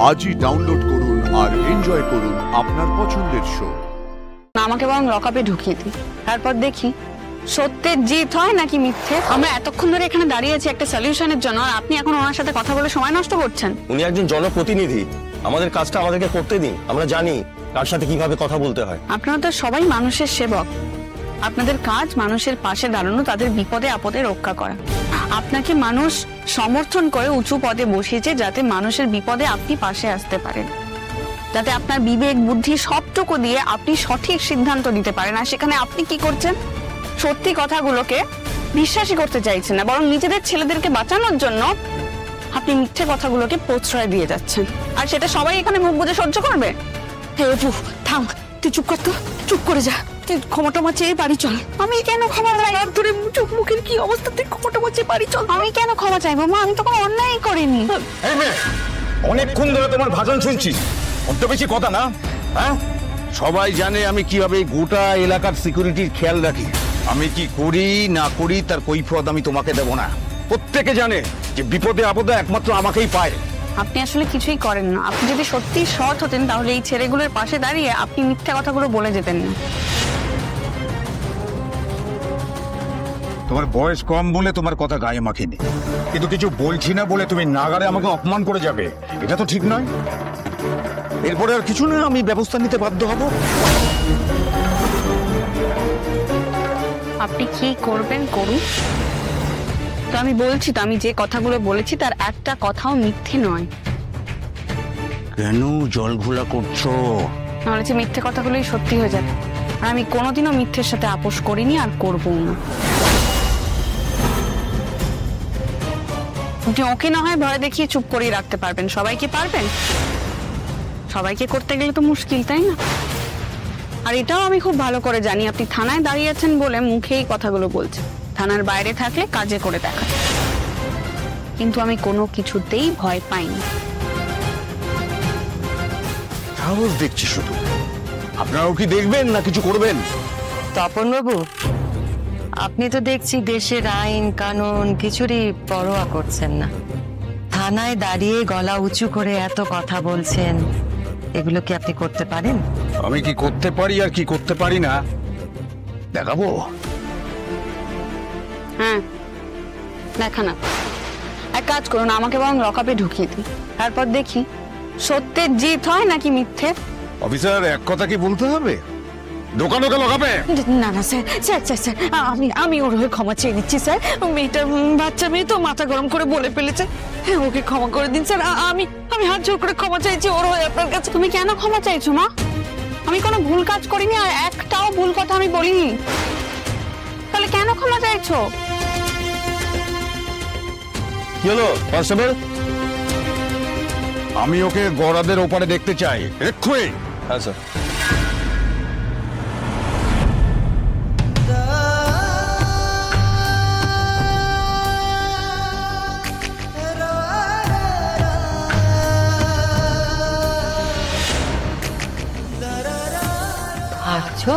আজই ডাউনলোড করুন আর এনজয় করুন আপনার পছন্দের শো। আমাকে বরং লকআপে ঢুকিয়ে দিই, তারপর দেখি সত্যের জিত হয় নাকি মিথ্যে। আমরা এতক্ষণ ধরে এখানে দাঁড়িয়ে আছি একটা সলিউশনের জন্য, আর আপনি এখন ওনার সাথে কথা বলে সময় নষ্ট করছেন। উনি একজন জনপ্রতিনিধি, আমাদের কাজটা আমাদেরকে করতে দিন, আমরা জানি কার সাথে কিভাবে কথা বলতে হয়। আপনারা তো সবাই মানুষের সেবক, আপনাদের কাজ মানুষের পাশে দাঁড়ানো, তাদের বিপদে আপদে রক্ষা করা। আপনাকে মানুষ সমর্থন করে উঁচু পদে বসিয়েছে যাতে মানুষের বিপদে আপনি পাশে আসতে পারেন, যাতে আপনার বিবেক বুদ্ধি সবটুকু দিয়ে আপনি সঠিক সিদ্ধান্ত নিতে পারেন। আর সেখানে আপনি কি করছেন? সত্যি কথাগুলোকে বিশ্বাসই করতে চাইছেন না, বরং নিজেদের ছেলেদেরকে বাঁচানোর জন্য আপনি মিথ্যে কথাগুলোকে প্রশ্রয় দিয়ে যাচ্ছেন। আর সেটা সবাই এখানে মুখ বুজে সহ্য করবে। হে অপু, থাম, তুই চুপ কর তো, চুপ করে যা। তুই ক্ষমা টমা চেয়ে বাড়ি চল। আমি কেন ক্ষমা চাইবো? তোর চোখ মুখের কি অবস্থা, তুই ক্ষমা টমা চেয়ে বাড়ি চল। আমি কেন ক্ষমা চাইবো মা? আমি তো কোনো অন্যায় করিনি। অনেকক্ষণ ধরে তোমার ভাষণ শুনছি, অত বেশি কথা না। হ্যাঁ, সবাই জানে আমি কিভাবে গোটা এলাকার সিকিউরিটির খেয়াল রাখি। আমি কি করি না করি তার কৈফিয়ত আমি তোমাকে দেব না। প্রত্যেকে জানে যে বিপদে আপদে একমাত্র আমাকেই পায়। আপনি আসলে কিছুই করেন না। আপনি যদি সত্যি সৎ হতেন তাহলে এই ছেলেগুলোর পাশে দাঁড়িয়ে আপনি মিথ্যা কথাগুলো বলে যেতেন না। তোমার বয়স কম বলে তোমার কথা গায়ে মাখিনি, কিন্তু কিছু বলছি না বলে তুমি নাগারে আমাকে অপমান করে যাবে, এটা তো ঠিক নয়। এরপরে আর কিছু না, আমি ব্যবস্থা নিতে বাধ্য হব। আপনি কি করবেন করুন, তো আমি বলছি তো, আমি যে কথাগুলো বলেছি তার একটা কথাও মিথ্যে নয়। কেন জল ঘোলা করছো? নাহলে যে মিথ্যে কথাগুলোই সত্যি হয়ে যাবে। আর আমি কোনোদিনও মিথ্যের সাথে আপোষ করিনি আর করবো না। আপনি ওকে না হয় ভয় দেখিয়ে চুপ করিয়ে রাখতে পারবেন, সবাইকে পারবেন? সবাইকে করতে গেলে তো মুশকিল, তাই না? আর এটাও আমি খুব ভালো করে জানি আপনি থানায় দাঁড়িয়ে আছেন বলে মুখেই কথাগুলো বলছেন, থানার বাইরে থাকলে কাজে করে দেখা। কিন্তু আমি কোনো কিছুতেই ভয় পাইনি। সাহস দেখছি শুধু। আপনারাও কি দেখবেন না কিছু করবেন? তপন বাবু, আপনি তো দেখছি দেশের আইন কানুন কিছুরই পরোয়া করছেন না। থানায় দাঁড়িয়ে গলা উঁচু করে এত কথা বলছেন, এগুলো কি আপনি করতে পারেন? আমি কি করতে পারি আর কি করতে পারি না দেখাবো। হ্যাঁ, দেখা না। এক কাজ করুন, আমাকে বরং লকআপে ঢুকিয়ে দিই, তারপর দেখি সত্যের জিত হয় নাকি মিথ্যে। অফিসার, এক কথা কি বলতে হবে? দোকান ওকে লগাবে না না স্যার, স্যার স্যার স্যার আমি ওর হয়ে ক্ষমা চেয়ে নিচ্ছি স্যার। মেয়েটা বাচ্চা মেয়ে তো মাথা গরম করে বলে ফেলেছে। হ্যাঁ, ওকে ক্ষমা করে দিন স্যার। আমি হাত জোর করে ক্ষমা চাইছি ওর হয়ে আপনার কাছে। তুমি কেন ক্ষমা চাইছো মা? আমি কোনো ভুল কাজ করিনি আর একটাও ভুল কথা আমি বলিনি, তাহলে কেন ক্ষমা চাইছো? কি হলো কনস্টেবল? আমি ওকে গড়াদের ওপারে দেখতে চাই এক্ষুনি। হ্যাঁ স্যার। ভাবছো